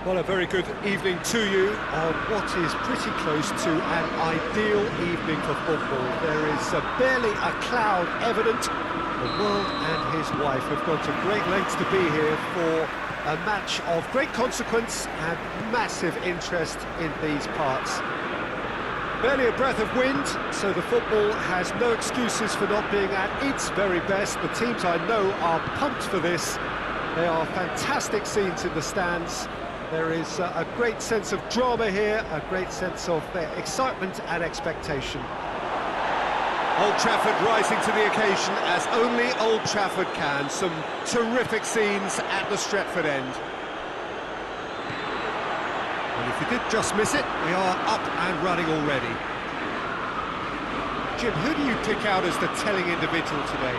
Well, a very good evening to you on what is pretty close to an ideal evening for football. There is barely a cloud evident. The world and his wife have gone to great lengths to be here for a match of great consequence and massive interest in these parts. Barely a breath of wind, so the football has no excuses for not being at its very best. The teams I know are pumped for this. They are fantastic scenes in the stands. There is a great sense of drama here, a great sense of excitement and expectation. Old Trafford rising to the occasion as only Old Trafford can. Some terrific scenes at the Stretford end. And if you did just miss it, we are up and running already. Jim, who do you pick out as the telling individual today?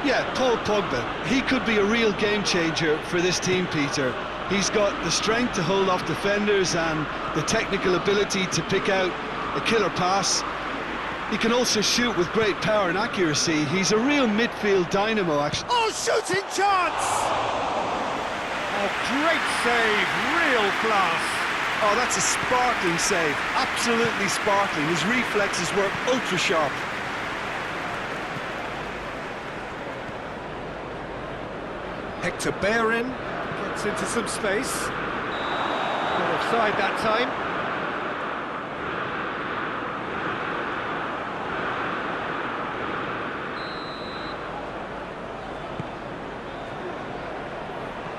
Yeah, Paul Pogba. He could be a real game changer for this team, Peter. He's got the strength to hold off defenders and the technical ability to pick out a killer pass. He can also shoot with great power and accuracy. He's a real midfield dynamo, actually. Oh, shooting chance! Oh, great save, real class. Oh, that's a sparkling save, absolutely sparkling. His reflexes were ultra sharp. Hector Bellerin gets into some space. Not offside that time.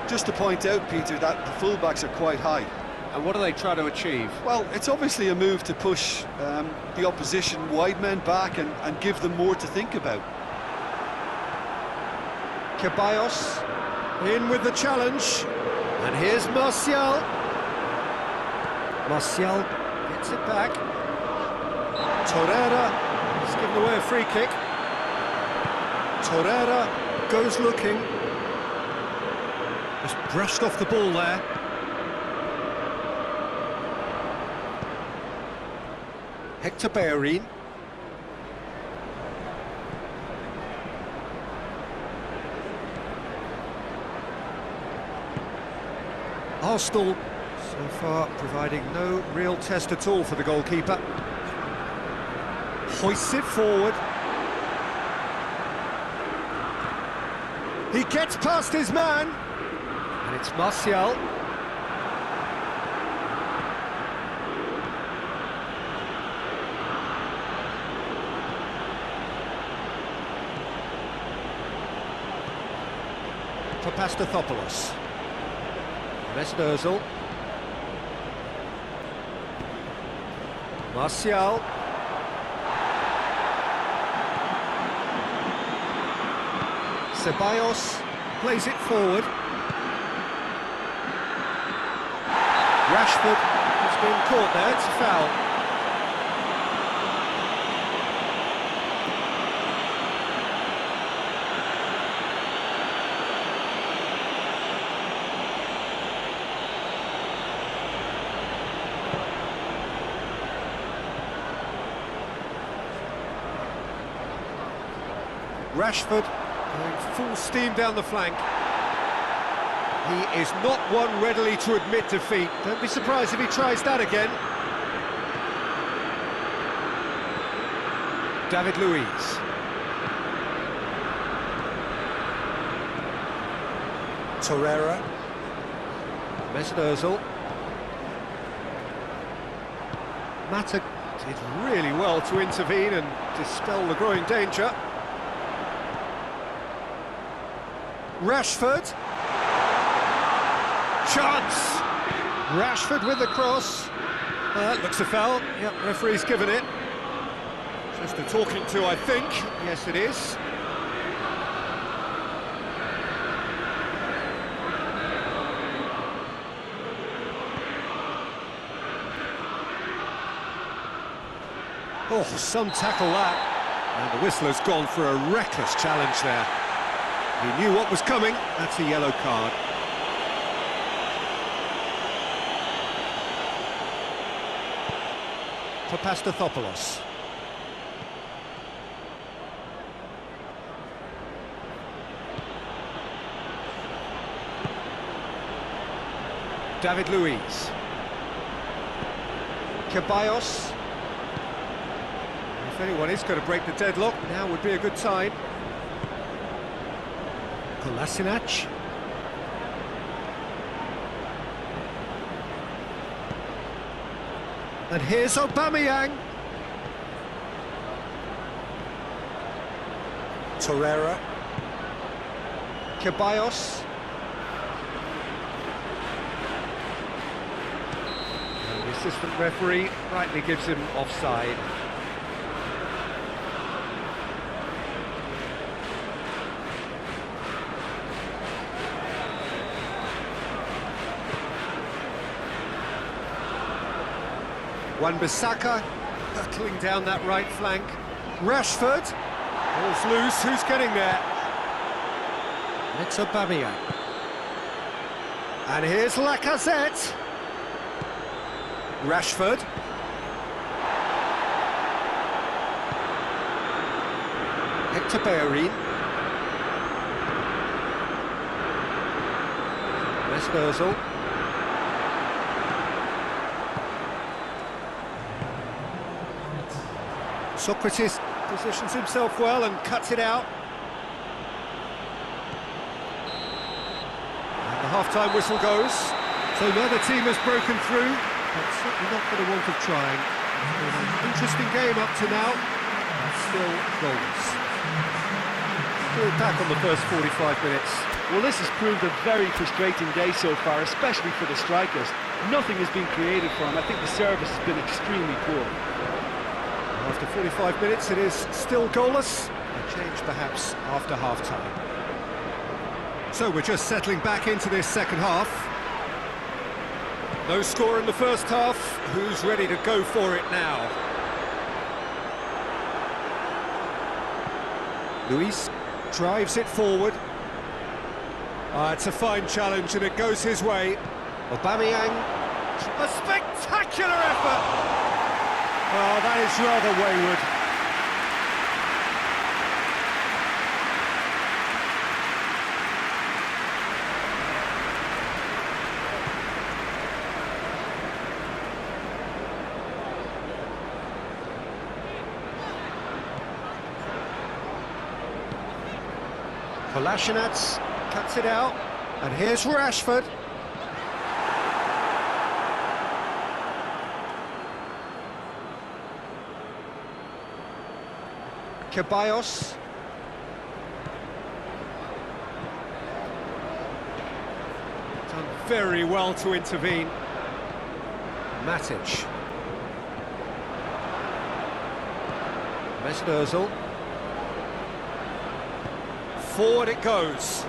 Just to point out, Peter, that the fullbacks are quite high. And what do they try to achieve? Well, it's obviously a move to push the opposition wide men back and give them more to think about. Ceballos in with the challenge. And here's Martial. Martial gets it back. Torreira has given away a free kick. Torreira goes looking. Just brushed off the ball there. Hector Bellerin. Arsenal so far providing no real test at all for the goalkeeper. Hoists it forward. He gets past his man. And it's Martial. For Pastathopoulos. Mesut Ozil. Martial. Ceballos plays it forward. Rashford has been caught there, it's a foul. Rashford going full steam down the flank. He is not one readily to admit defeat. Don't be surprised if he tries that again. David Luiz. Torreira. Mesut Ozil. Mata did really well to intervene and dispel the growing danger. Rashford. Chance! Rashford with the cross. Looks a foul. Yep, referee's given it. Just a talking to, I think. Yes, it is. Oh, some tackle that. And the whistler's gone for a reckless challenge there. He knew what was coming. That's a yellow card. For Pastathopoulos. David Luiz. Ceballos. If anyone is going to break the deadlock, now would be a good time. Kolasinac. And here's Aubameyang. Torreira. Ceballos. And the assistant referee rightly gives him offside. Wan-Bissaka hurtling down that right flank. Rashford. Ball's loose, who's getting there? It's Aubameyang. And here's Lacazette. Rashford. Hector Bellerin. Mesut Ozil. Socrates positions himself well and cuts it out. And the half-time whistle goes. So neither team has broken through, but certainly not for the want of trying. It's been an interesting game up to now, but still goals. We're back on the first 45 minutes. Well, this has proved a very frustrating day so far, especially for the strikers. Nothing has been created for them. I think the service has been extremely poor. After 45 minutes, it is still goalless. A change, perhaps, after half-time. So we're just settling back into this second half. No score in the first half. Who's ready to go for it now? Luis drives it forward. It's a fine challenge, and it goes his way. Aubameyang. A spectacular effort! Oh, that is rather wayward. Kolasinac cuts it out, and here's Rashford. Ceballos. Done very well to intervene. Matic. Mesut Ozil. Forward it goes.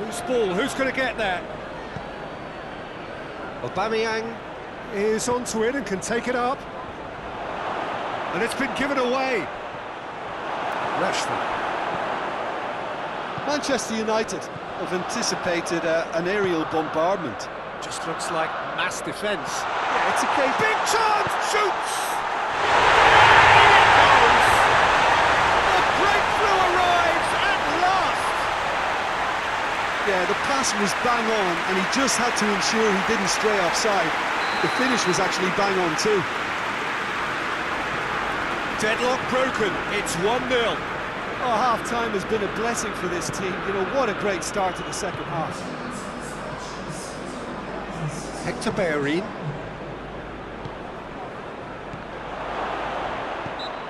Loose ball, who's going to get there? Aubameyang is onto it and can take it up. And it's been given away. Rashford. Manchester United have anticipated an aerial bombardment. Just looks like mass defence. Yeah, it's a case. Big chance! Shoots! The breakthrough arrives at last! Yeah, the pass was bang on, and he just had to ensure he didn't stray offside. The finish was actually bang on too. Deadlock broken, it's 1-0. Oh, half-time has been a blessing for this team. You know, what a great start to the second half. Hector Bellerin.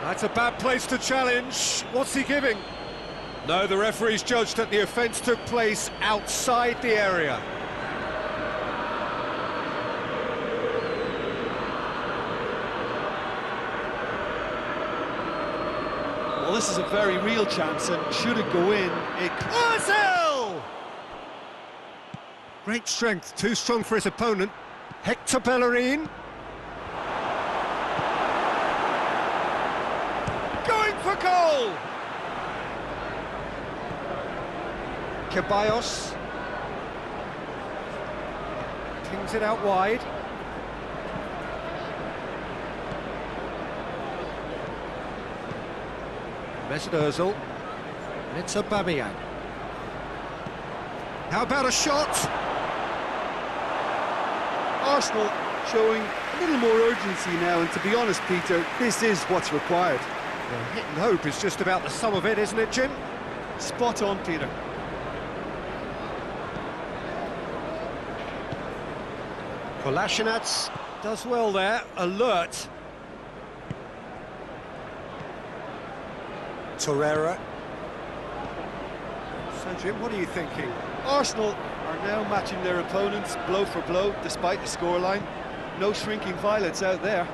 That's a bad place to challenge. What's he giving? No, the referee's judged that the offence took place outside the area. Well, this is a very real chance, and should it go in, it... Ozil! Great strength, too strong for his opponent. Hector Bellerin. Going for goal! Ceballos. Pings it out wide. Mesut Ozil, and it's Aubameyang. How about a shot? Arsenal showing a little more urgency now, and to be honest, Peter, this is what's required. Well, hit and hope is just about the sum of it, isn't it, Jim? Spot on, Peter. Kolasinac does well there, alert. Torreira. So, Jim, what are you thinking? Arsenal are now matching their opponents blow for blow, despite the scoreline. No shrinking violets out there.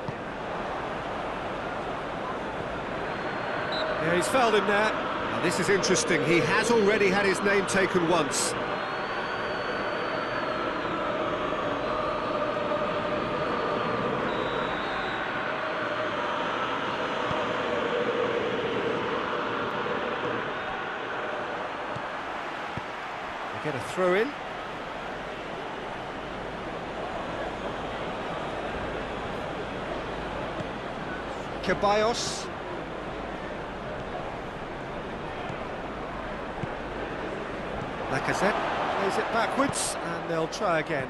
Yeah, he's fouled him there. Now, this is interesting. He has already had his name taken once. Get a throw in. Ceballos. Lacazette plays it backwards, and they'll try again.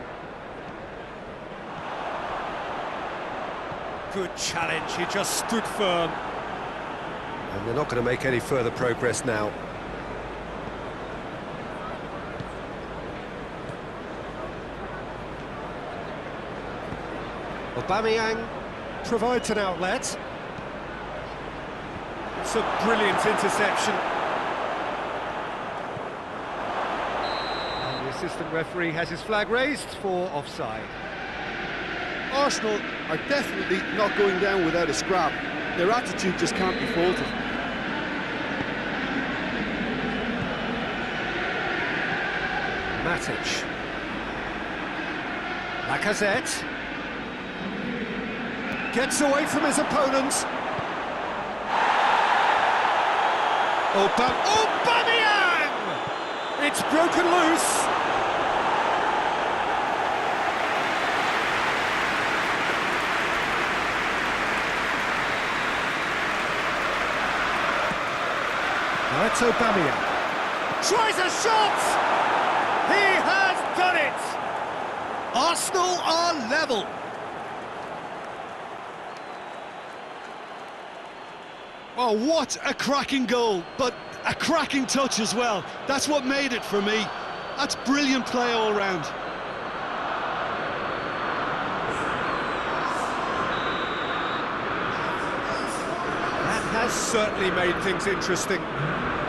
Good challenge, he just stood firm. And they're not going to make any further progress now. Aubameyang provides an outlet. It's a brilliant interception. And the assistant referee has his flag raised for offside. Arsenal are definitely not going down without a scrap. Their attitude just can't be faulted. Matic. Lacazette. Gets away from his opponents. Aubameyang! It's broken loose. Now it's Aubameyang. Tries a shot! He has done it! Arsenal are level. Oh, what a cracking goal, but a cracking touch as well. That's what made it for me. That's brilliant play all round. That has certainly made things interesting.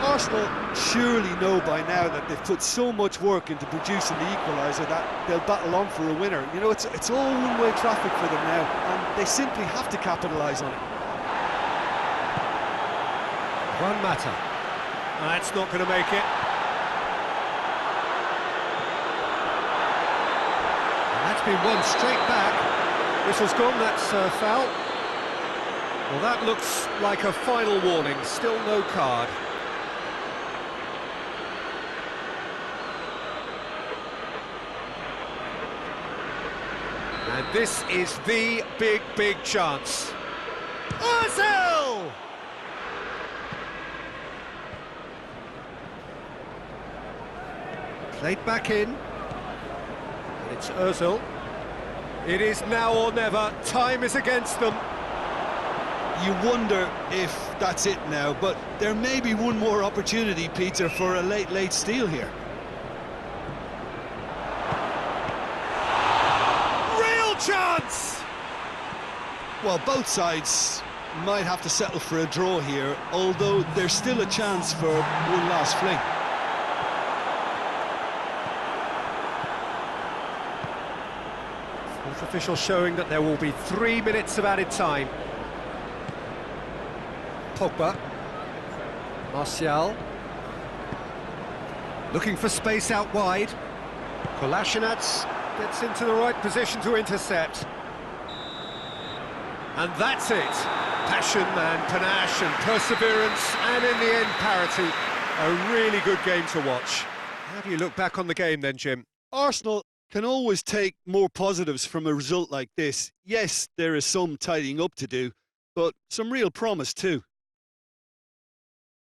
Arsenal surely know by now that they've put so much work into producing the equaliser that they'll battle on for a winner. You know, it's all one-way traffic for them now, and they simply have to capitalise on it. One matter. That's not going to make it. And that's been won straight back. Whistle's gone, that's a foul. Well, that looks like a final warning, still no card. And this is the big chance. Ozil! Played back in, and it's Ozil. It is now or never, time is against them. You wonder if that's it now, but there may be one more opportunity, Peter, for a late steal here. Real chance! Well, both sides might have to settle for a draw here, although there's still a chance for one last fling. Fourth official showing that there will be 3 minutes of added time. Pogba. Martial. Looking for space out wide. Kolasinac gets into the right position to intercept. And that's it. Passion and panache and perseverance, and in the end, parity. A really good game to watch. How do you look back on the game then, Jim? Arsenal can always take more positives from a result like this. Yes, there is some tidying up to do, but some real promise too.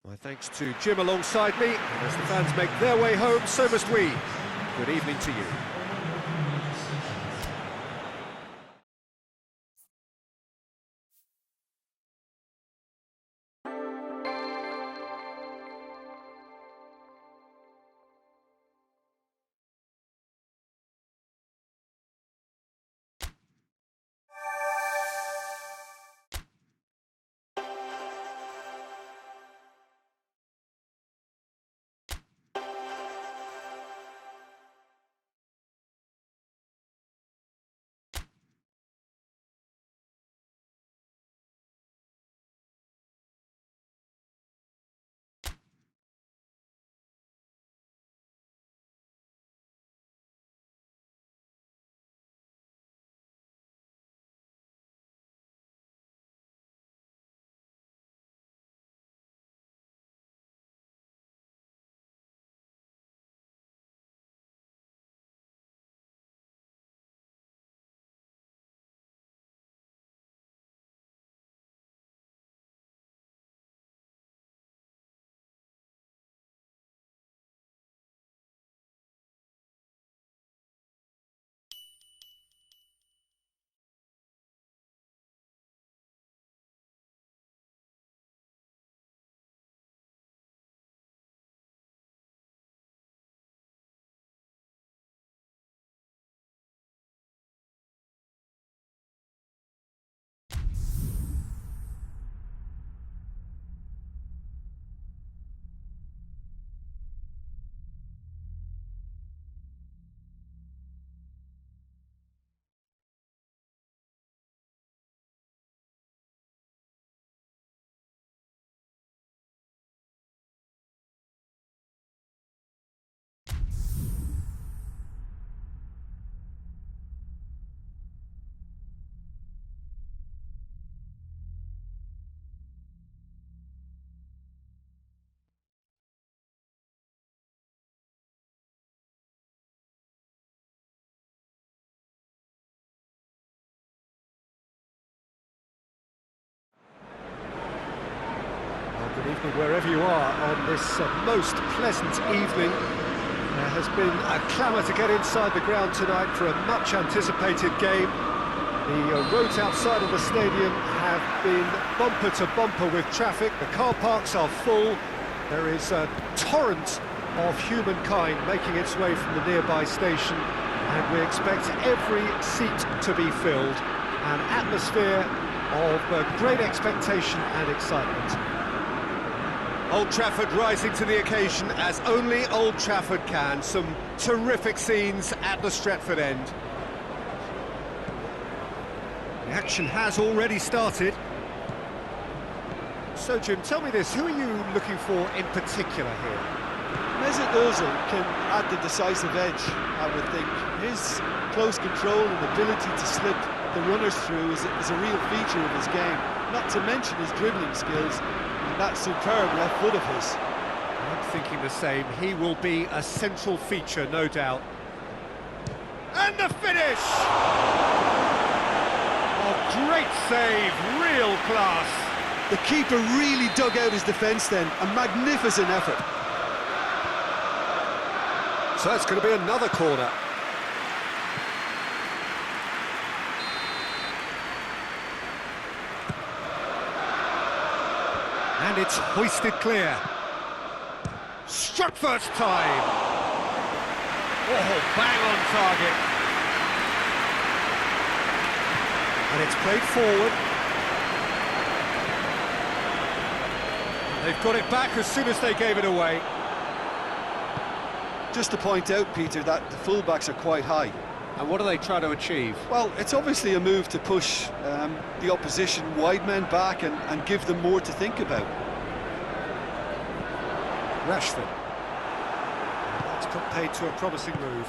My thanks to Jim alongside me, and as the fans make their way home, so must we. Good evening to you. evening, wherever you are, on this most pleasant evening. There has been a clamour to get inside the ground tonight for a much-anticipated game. The roads outside of the stadium have been bumper to bumper with traffic. The car parks are full. There is a torrent of humankind making its way from the nearby station, and we expect every seat to be filled. An atmosphere of great expectation and excitement. Old Trafford rising to the occasion as only Old Trafford can. Some terrific scenes at the Stretford end. The action has already started. So, Jim, tell me this, who are you looking for in particular here? Mesut Ozil can add the decisive edge, I would think. His close control and ability to slip the runners through is a real feature of his game, not to mention his dribbling skills and that superb left foot of his. I'm thinking the same. He will be a central feature, no doubt. And the finish! Oh, great save, real class. The keeper really dug out his defence then, a magnificent effort. So it's going to be another corner. And it's hoisted clear. Struck first time. Oh, bang on target. And it's played forward. They've got it back as soon as they gave it away. Just to point out, Peter, that the fullbacks are quite high. And what are they trying to achieve? Well, it's obviously a move to push the opposition wide men back and give them more to think about. Rashford. That's got paid to a promising move.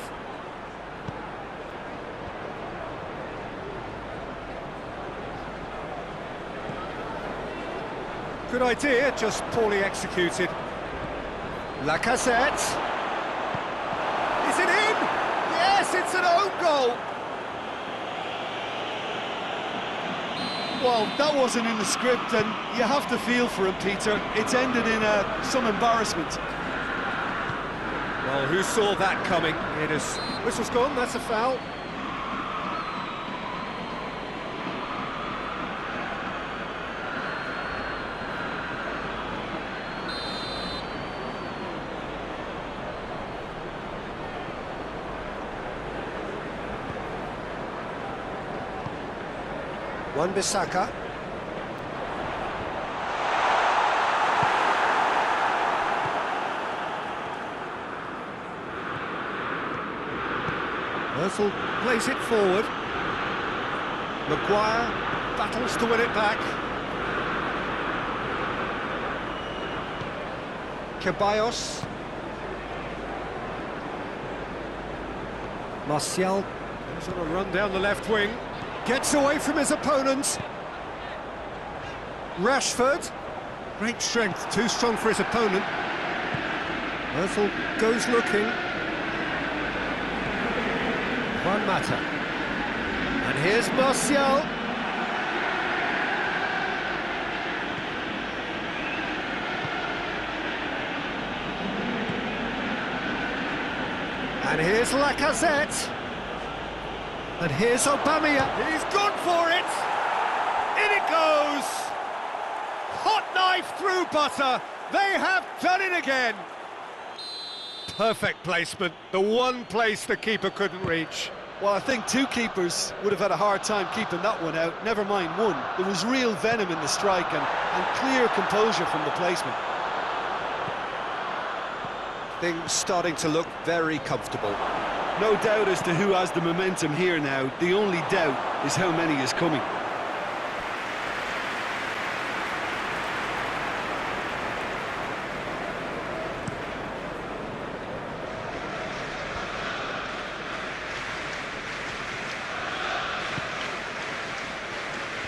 Good idea, just poorly executed. Lacazette. Is it in? Yes, it's an own goal. Well, that wasn't in the script, and you have to feel for him, Peter. It's ended in some embarrassment. Well, who saw that coming? It is. Whistle's gone, that's a foul. Wan-Bissaka. Ozil plays it forward. Maguire battles to win it back. Ceballos. Martial goes on a run down the left wing. Gets away from his opponent. Rashford. Great strength, too strong for his opponent. Ozil goes looking. Juan Mata. And here's Martial. And here's Lacazette. And here's Aubameyang. He's gone for it. In it goes. Hot knife through butter. They have done it again. Perfect placement. The one place the keeper couldn't reach. Well, I think two keepers would have had a hard time keeping that one out, never mind one. There was real venom in the strike and clear composure from the placement. Things starting to look very comfortable. No doubt as to who has the momentum here now. The only doubt is how many is coming.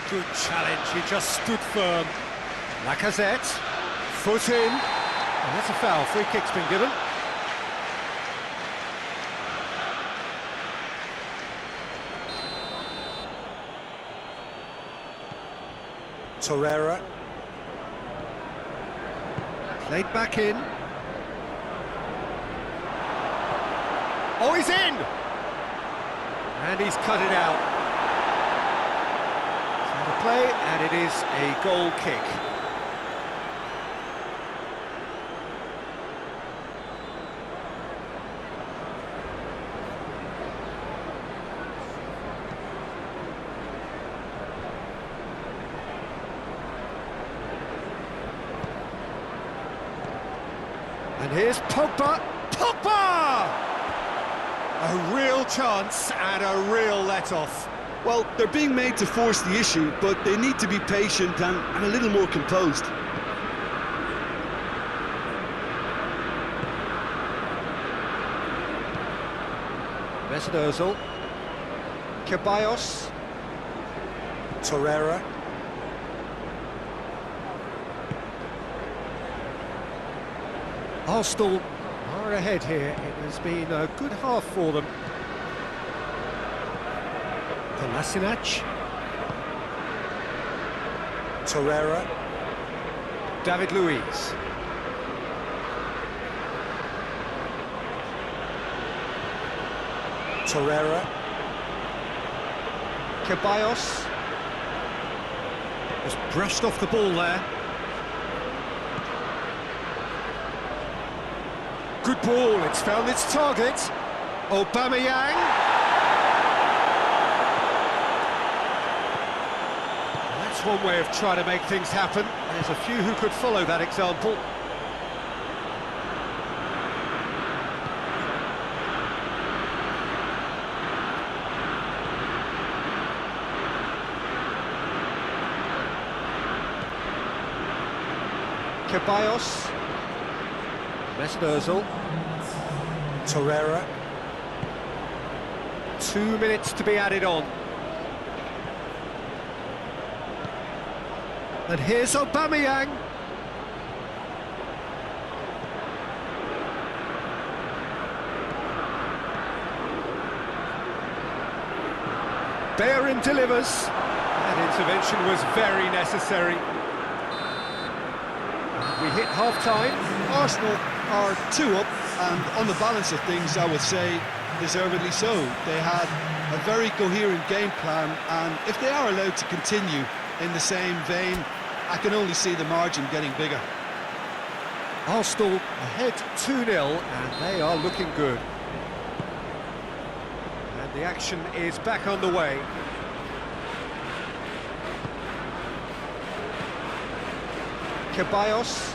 Good challenge, he just stood firm. Lacazette, foot in. And that's a foul, free kick's been given. Torreira. Played back in. Oh, he's in! And he's cut it out. So the play, and it is a goal kick. And here's Pogba. Pogba! A real chance and a real let-off. Well, they're being made to force the issue, but they need to be patient and a little more composed. Mesut Ozil. Ceballos. Torreira. Arsenal are ahead here. It has been a good half for them. Kolasinac. Torreira. David Luiz. Torreira. Ceballos. Just brushed off the ball there. Good ball, it's found its target. Aubameyang. That's one way of trying to make things happen. There's a few who could follow that example. Ceballos. Mesut Ozil. Torreira. 2 minutes to be added on. And here's Aubameyang. Bellerin delivers. That intervention was very necessary. We hit half-time. Arsenal are 2 up, and on the balance of things, I would say, deservedly so. They had a very coherent game plan, and if they are allowed to continue in the same vein, I can only see the margin getting bigger. Arsenal ahead 2-0, and they are looking good. And the action is back on the way. Ceballos.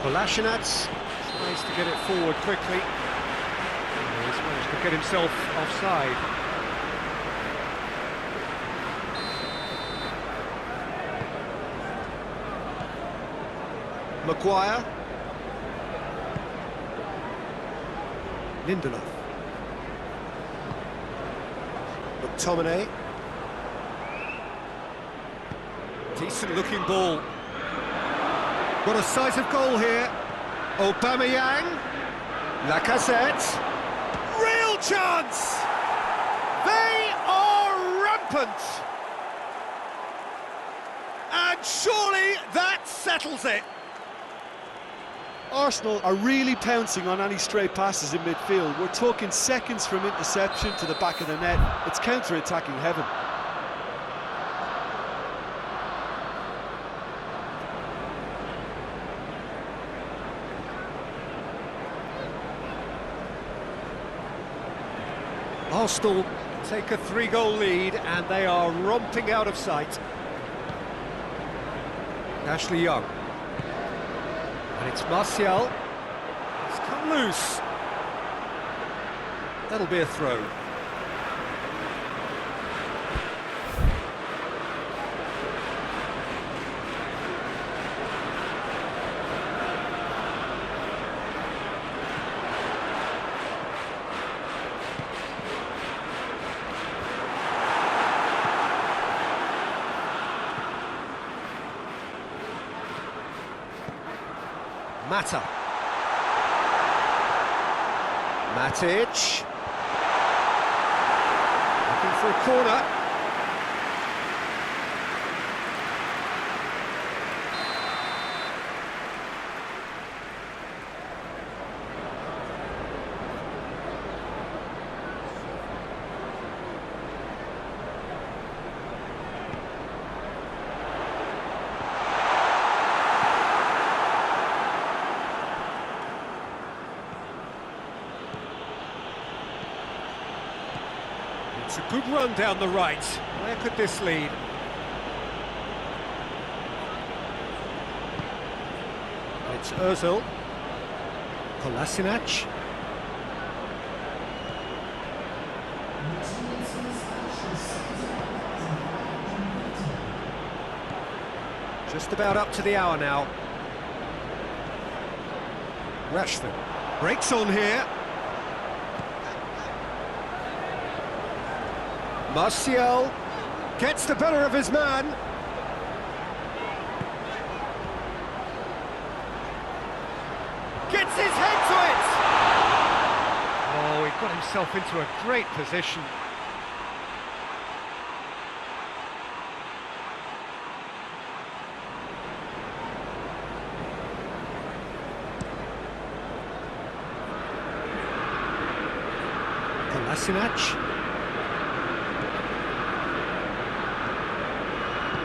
Kolasinac tries to get it forward quickly. He's managed to get himself offside. Maguire. Lindelof. McTominay. Decent looking ball. What a sight of goal here. Aubameyang. Lacazette. Real chance! They are rampant! And surely that settles it. Arsenal are really pouncing on any stray passes in midfield. We're talking seconds from interception to the back of the net. It's counter-attacking heaven. Arsenal take a 3-goal lead and they are romping out of sight. Ashley Young. And it's Martial. It's come loose. That'll be a throw. Mata. Matic. Looking for a corner. It's a good run down the right. Where could this lead? It's Ozil. Kolasinac. Just about up to the hour now. Rashford breaks on here. Martial gets the better of his man. Gets his head to it! Oh, he got himself into a great position. Kolasinac.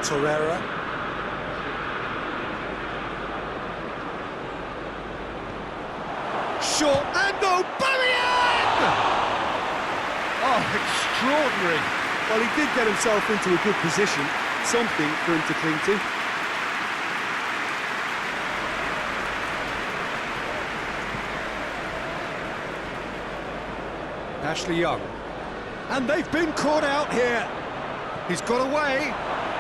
Torreira. Short and Aubameyang! Oh, extraordinary. Well, he did get himself into a good position, something for him to cling to. Ashley Young. And they've been caught out here. He's got away.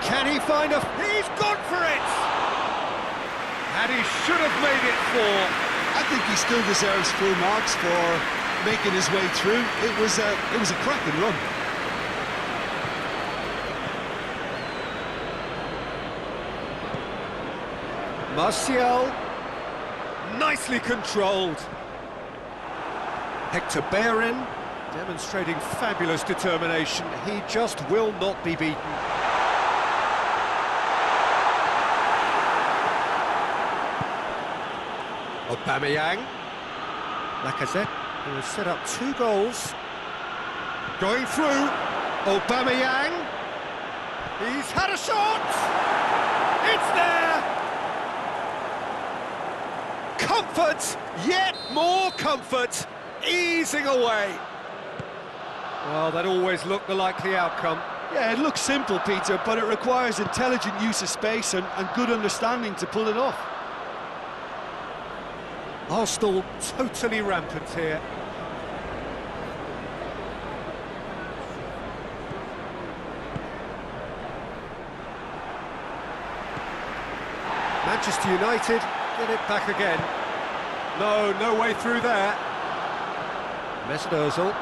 Can he find a... He's gone for it! And he should have made it 4. I think he still deserves full marks for making his way through. It was a cracking run. Martial. Nicely controlled. Hector Bellerin demonstrating fabulous determination. He just will not be beaten. Aubameyang. Lacazette, who has set up 2 goals. Going through. Aubameyang. He's had a shot. It's there. Comfort. Yet more comfort. Easing away. Well, that always looked the likely outcome. Yeah, it looks simple, Peter, but it requires intelligent use of space and good understanding to pull it off. Arsenal totally rampant here. Manchester United get it back again. No way through there. Mesut Ozil.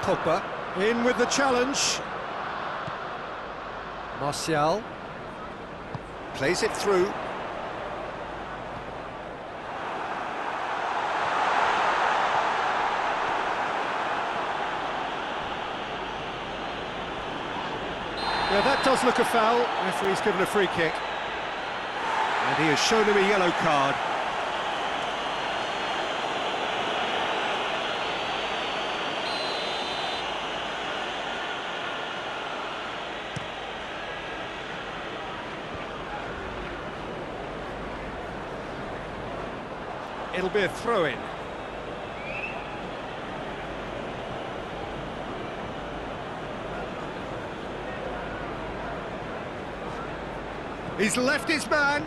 Pogba in with the challenge. Martial plays it through. Yeah, that does look a foul. Referee's given a free kick. And he has shown him a yellow card. It'll be a throw-in. He's left his man.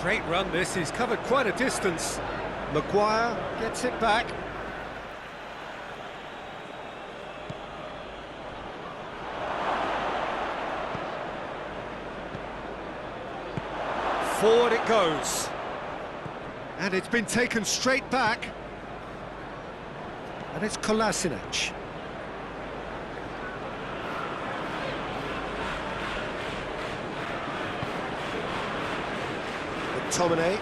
Great run this, he's covered quite a distance. Maguire gets it back. Forward it goes. And it's been taken straight back. And it's Kolasinac. McTominay.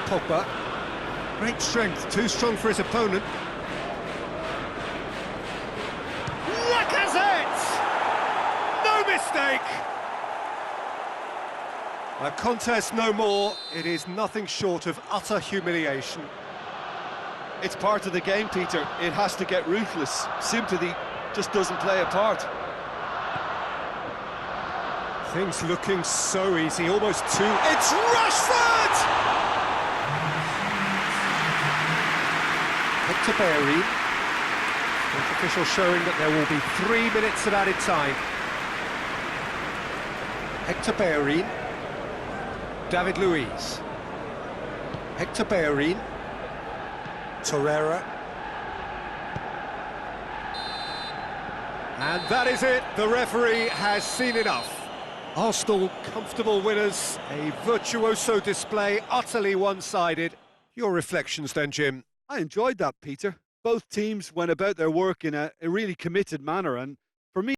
Pogba. Great strength, too strong for his opponent. Lacazette! No mistake! A contest no more. It is nothing short of utter humiliation. It's part of the game, Peter. It has to get ruthless. Sympathy just doesn't play a part. Things looking so easy, almost too... It's Rashford! Hector Bellerin. Fourth official showing that there will be 3 minutes of added time. Hector Bellerin. David Luiz. Hector Bellerin. Torreira. And that is it. The referee has seen enough. Arsenal comfortable winners. A virtuoso display, utterly one-sided. Your reflections then, Jim? I enjoyed that, Peter. Both teams went about their work in a really committed manner, and